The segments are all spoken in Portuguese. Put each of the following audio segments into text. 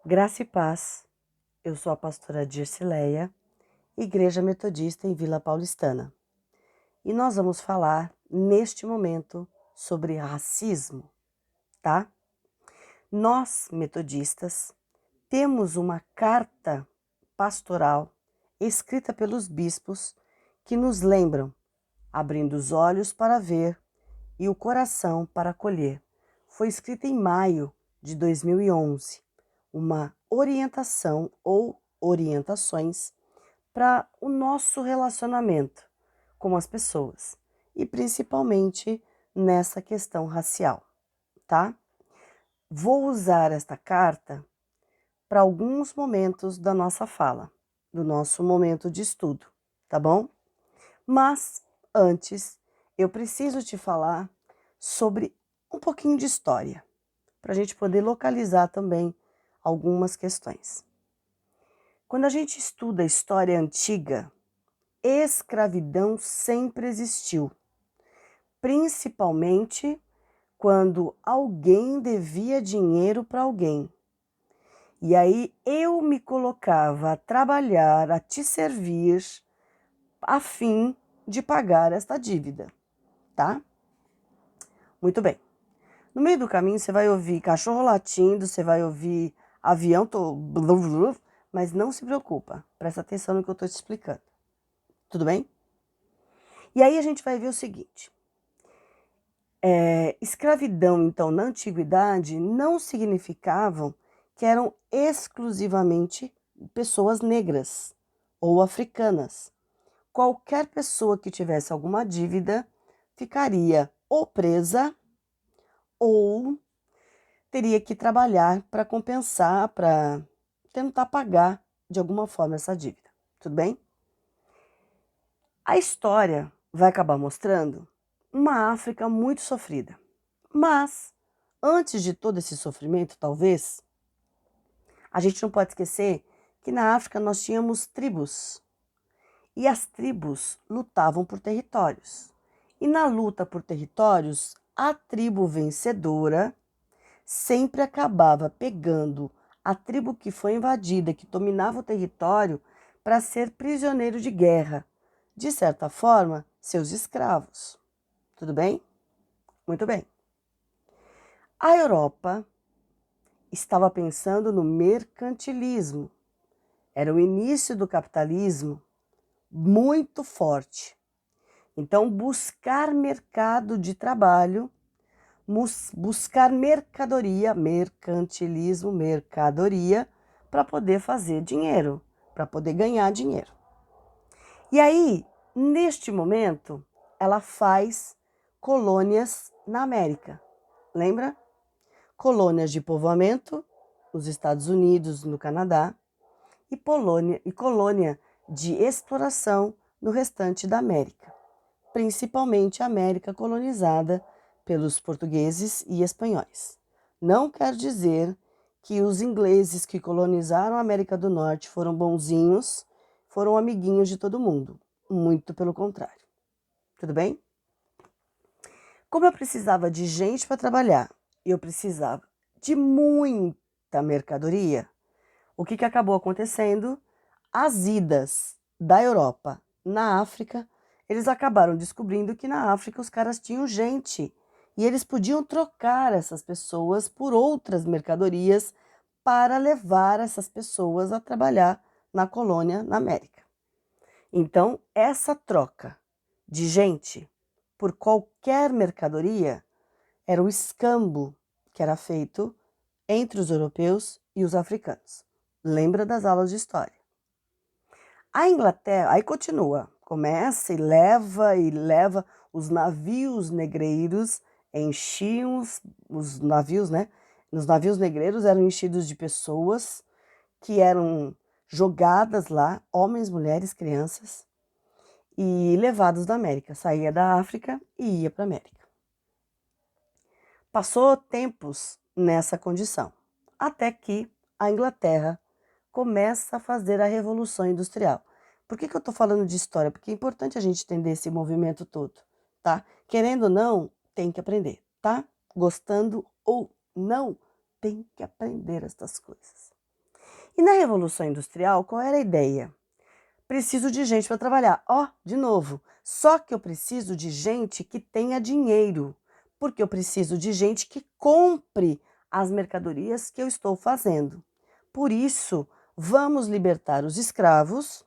Graça e paz. Eu sou a pastora Dircileia, Igreja Metodista em Vila Paulistana. E nós vamos falar neste momento sobre racismo, tá? Nós, metodistas, temos uma carta pastoral escrita pelos bispos que nos lembram, abrindo os olhos para ver e o coração para acolher. Foi escrita em maio de 2011, uma orientação ou orientações para o nosso relacionamento com as pessoas e principalmente nessa questão racial, tá? Vou usar esta carta para alguns momentos da nossa fala, do nosso momento de estudo, tá bom? Mas antes, eu preciso te falar sobre um pouquinho de história, para a gente poder localizar também algumas questões. Quando a gente estuda a história antiga, escravidão sempre existiu, principalmente quando alguém devia dinheiro para alguém. E aí eu me colocava a trabalhar, a te servir, a fim de pagar esta dívida, tá? Muito bem. No meio do caminho você vai ouvir cachorro latindo, você vai ouvir avião, mas não se preocupa, presta atenção no que eu estou te explicando. Tudo bem? E aí a gente vai ver o seguinte. Escravidão, então, na antiguidade, não significavam que eram exclusivamente pessoas negras ou africanas. Qualquer pessoa que tivesse alguma dívida ficaria ou presa ou teria que trabalhar para compensar, para tentar pagar de alguma forma essa dívida. Tudo bem? A história vai acabar mostrando uma África muito sofrida. Mas, antes de todo esse sofrimento, talvez, a gente não pode esquecer que na África nós tínhamos tribos. E as tribos lutavam por territórios. E na luta por territórios, a tribo vencedora sempre acabava pegando a tribo que foi invadida, que dominava o território, para ser prisioneiro de guerra. De certa forma, seus escravos. Tudo bem? Muito bem. A Europa estava pensando no mercantilismo. Era o início do capitalismo muito forte. Então, buscar mercado de trabalho, buscar mercadoria, mercantilismo, mercadoria, para poder fazer dinheiro, para poder ganhar dinheiro. E aí, neste momento, ela faz colônias na América. Lembra? Colônias de povoamento, nos Estados Unidos, no Canadá, e colônia de exploração no restante da América, principalmente a América colonizada pelos portugueses e espanhóis. Não quer dizer que os ingleses que colonizaram a América do Norte foram bonzinhos, foram amiguinhos de todo mundo. Muito pelo contrário. Tudo bem? Como eu precisava de gente para trabalhar e eu precisava de muita mercadoria, o que acabou acontecendo? As idas da Europa na África, eles acabaram descobrindo que na África os caras tinham gente e eles podiam trocar essas pessoas por outras mercadorias para levar essas pessoas a trabalhar na colônia na América. Então, essa troca de gente por qualquer mercadoria era o escambo que era feito entre os europeus e os africanos. Lembra das aulas de história? A Inglaterra, aí continua, começa e leva os navios negreiros, enchiam os navios, né? Nos navios negreiros eram enchidos de pessoas que eram jogadas lá, homens, mulheres, crianças, e levados da América. Saía da África e ia para a América. Passou tempos nessa condição, até que a Inglaterra começa a fazer a Revolução Industrial. Por que eu estou falando de história? Porque é importante a gente entender esse movimento todo, tá? Querendo ou não, tem que aprender, tá? Gostando ou não, tem que aprender estas coisas. E na Revolução Industrial, qual era a ideia? Preciso de gente para trabalhar. Ó, de novo, só que eu preciso de gente que tenha dinheiro, porque eu preciso de gente que compre as mercadorias que eu estou fazendo. Por isso, vamos libertar os escravos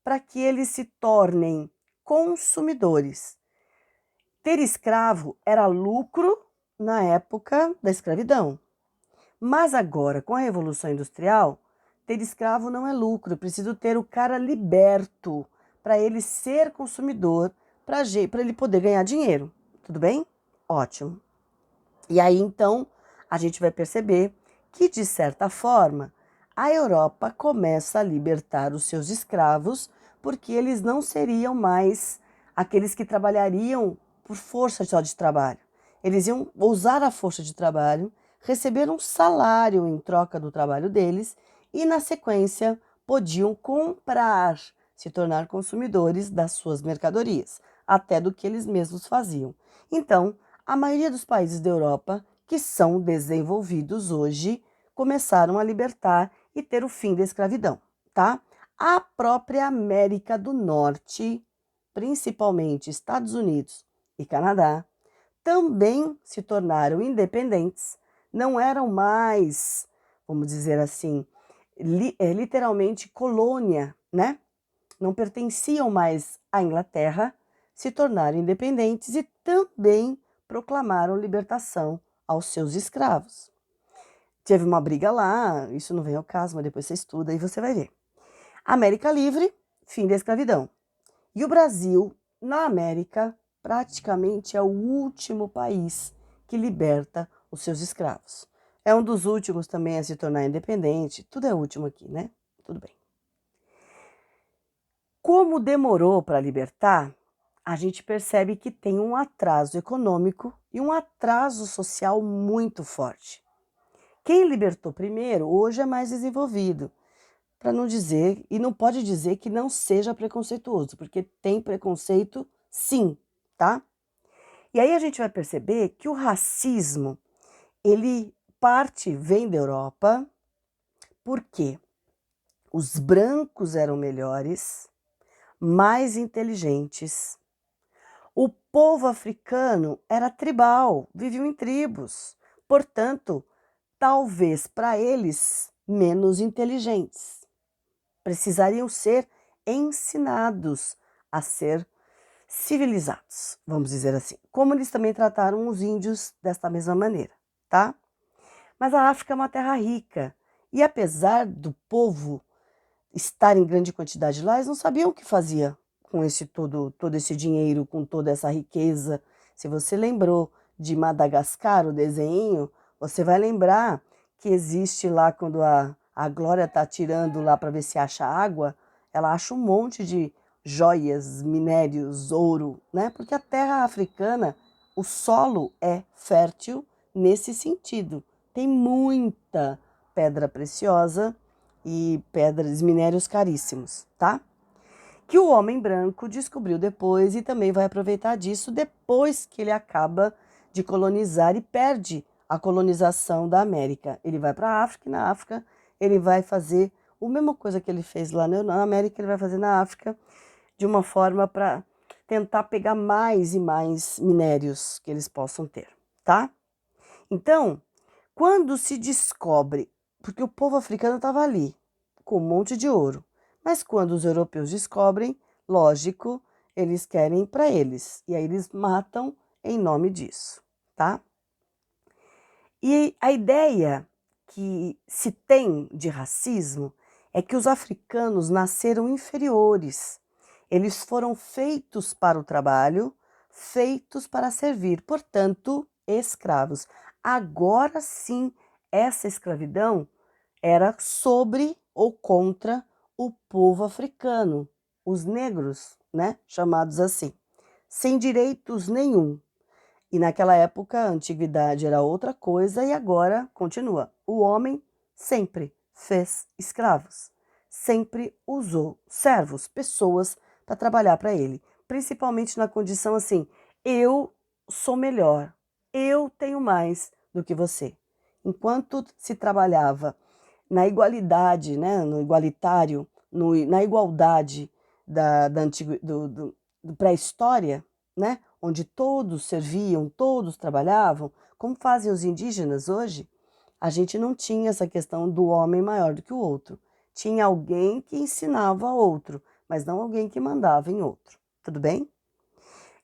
para que eles se tornem consumidores. Ter escravo era lucro na época da escravidão. Mas agora, com a Revolução Industrial, ter escravo não é lucro. Eu preciso ter o cara liberto para ele ser consumidor, para ele poder ganhar dinheiro. Tudo bem? Ótimo. E aí, então, a gente vai perceber que, de certa forma, a Europa começa a libertar os seus escravos, porque eles não seriam mais aqueles que trabalhariam por força só de trabalho. Eles iam usar a força de trabalho, receber um salário em troca do trabalho deles e, na sequência, podiam comprar, se tornar consumidores das suas mercadorias, até do que eles mesmos faziam. Então, a maioria dos países da Europa que são desenvolvidos hoje começaram a libertar e ter o fim da escravidão, tá? A própria América do Norte, principalmente Estados Unidos e Canadá, também se tornaram independentes, não eram mais, vamos dizer assim, literalmente colônia, né? Não pertenciam mais à Inglaterra, se tornaram independentes e também proclamaram libertação aos seus escravos. Teve uma briga lá, isso não vem ao caso, mas depois você estuda e você vai ver. América livre, fim da escravidão. E o Brasil, na América, praticamente é o último país que liberta os seus escravos. É um dos últimos também a se tornar independente, tudo é último aqui, né? Tudo bem. Como demorou para libertar, a gente percebe que tem um atraso econômico e um atraso social muito forte. Quem libertou primeiro hoje é mais desenvolvido, para não dizer, e não pode dizer que não seja preconceituoso, porque tem preconceito sim, tá? E aí a gente vai perceber que o racismo, ele vem da Europa, porque os brancos eram melhores, mais inteligentes. O povo africano era tribal, viviam em tribos, portanto, talvez para eles menos inteligentes. Precisariam ser ensinados a ser civilizados, vamos dizer assim. Como eles também trataram os índios desta mesma maneira, tá? Mas a África é uma terra rica e apesar do povo estar em grande quantidade lá, eles não sabiam o que fazia com todo esse dinheiro, com toda essa riqueza. Se você lembrou de Madagascar, o desenho, você vai lembrar que existe lá quando a Glória está tirando lá para ver se acha água, ela acha um monte de joias, minérios, ouro, né? Porque a terra africana, o solo é fértil nesse sentido. Tem muita pedra preciosa e pedras, minérios caríssimos, tá? Que o homem branco descobriu depois e também vai aproveitar disso depois que ele acaba de colonizar e perde a colonização da América. Ele vai para a África e na África ele vai fazer a mesma coisa que ele fez lá na América, ele vai fazer na África de uma forma para tentar pegar mais e mais minérios que eles possam ter, tá? Então, quando se descobre, porque o povo africano estava ali, com um monte de ouro, mas quando os europeus descobrem, lógico, eles querem para eles, e aí eles matam em nome disso, tá? E a ideia que se tem de racismo é que os africanos nasceram inferiores. Eles foram feitos para o trabalho, feitos para servir, portanto, escravos. Agora sim, essa escravidão era sobre ou contra o povo africano, os negros, né, chamados assim, sem direitos nenhum. E naquela época a antiguidade era outra coisa e agora continua. O homem sempre fez escravos, sempre usou servos, pessoas para trabalhar para ele, principalmente na condição assim: eu sou melhor, eu tenho mais do que você. Enquanto se trabalhava na igualdade, né, no igualitário, na igualdade do pré-história, né, onde todos serviam, todos trabalhavam, como fazem os indígenas hoje, a gente não tinha essa questão do homem maior do que o outro. Tinha alguém que ensinava a outro, mas não alguém que mandava em outro. Tudo bem?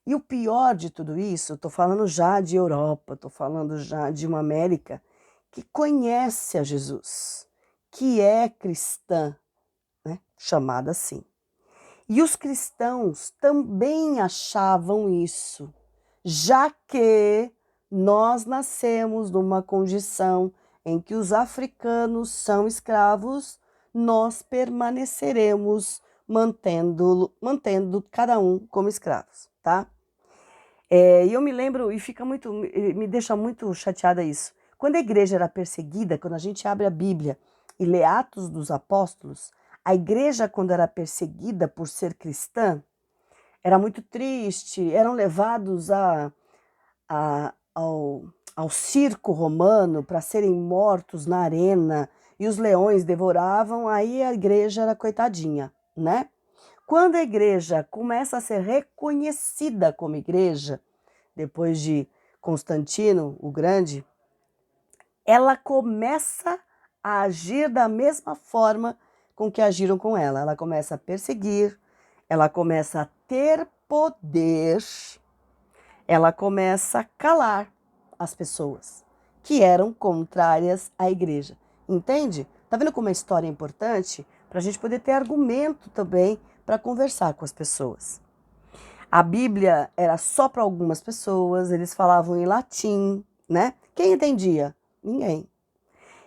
E o pior de tudo isso, estou falando já de Europa, estou falando já de uma América que conhece a Jesus, que é cristã, né? Chamada assim. E os cristãos também achavam isso, já que nós nascemos numa condição em que os africanos são escravos, nós permaneceremos mantendo cada um como escravos, tá? E eu me lembro, e me deixa muito chateada isso. Quando a igreja era perseguida, quando a gente abre a Bíblia e lê Atos dos Apóstolos, a igreja, quando era perseguida por ser cristã, era muito triste, eram levados ao circo romano para serem mortos na arena, e os leões devoravam, aí a igreja era coitadinha, né? Quando a igreja começa a ser reconhecida como igreja, depois de Constantino o Grande, ela começa a agir da mesma forma com que agiram com ela. Ela começa a perseguir, ela começa a ter poder, ela começa a calar as pessoas que eram contrárias à igreja. Entende? Tá vendo como a história é importante? Para a gente poder ter argumento também para conversar com as pessoas. A Bíblia era só para algumas pessoas, eles falavam em latim, né? Quem entendia? Ninguém.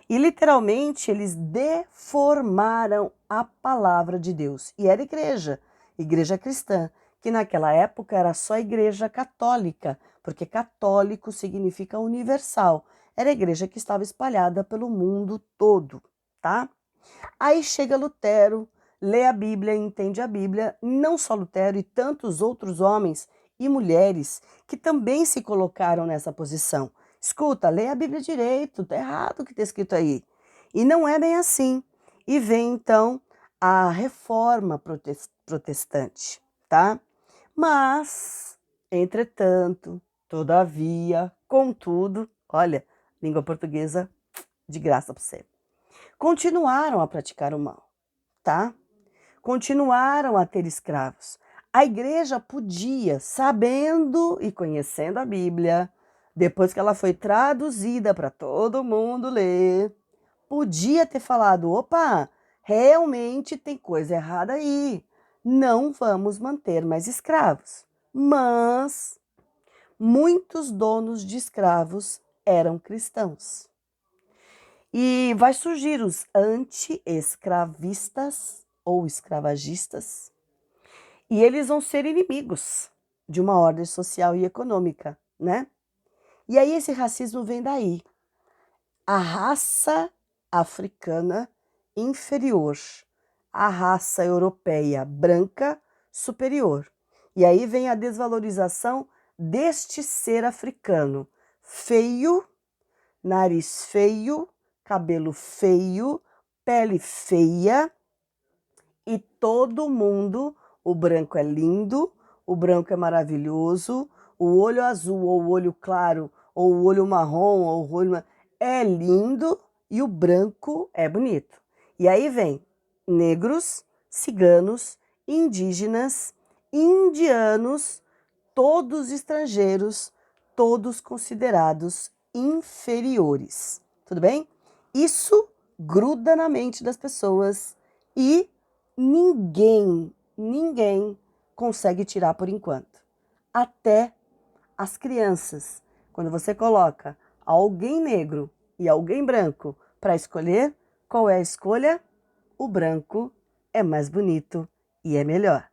E literalmente eles deformaram a palavra de Deus. E era igreja cristã, que naquela época era só igreja católica, porque católico significa universal. Era a igreja que estava espalhada pelo mundo todo, tá? Aí chega Lutero, lê a Bíblia, entende a Bíblia, não só Lutero e tantos outros homens e mulheres que também se colocaram nessa posição. Escuta, lê a Bíblia direito, tá errado o que está escrito aí. E não é bem assim. E vem então a reforma protestante, tá? Mas, entretanto, todavia, contudo, olha, língua portuguesa de graça para você. Continuaram a praticar o mal, tá? Continuaram a ter escravos. A igreja podia, sabendo e conhecendo a Bíblia, depois que ela foi traduzida para todo mundo ler, podia ter falado: opa, realmente tem coisa errada aí, não vamos manter mais escravos. Mas muitos donos de escravos eram cristãos. E vai surgir os anti-escravistas ou escravagistas, e eles vão ser inimigos de uma ordem social e econômica, né? E aí esse racismo vem daí. A raça africana inferior, a raça europeia branca superior. E aí vem a desvalorização deste ser africano, feio, nariz feio, cabelo feio, pele feia, e todo mundo, o branco é lindo, o branco é maravilhoso, o olho azul ou o olho claro ou o olho marrom ou o olho é lindo e o branco é bonito. E aí vem negros, ciganos, indígenas, indianos, todos estrangeiros, todos considerados inferiores. Tudo bem? Isso gruda na mente das pessoas e ninguém consegue tirar por enquanto. Até as crianças. Quando você coloca alguém negro e alguém branco para escolher, qual é a escolha? O branco é mais bonito e é melhor.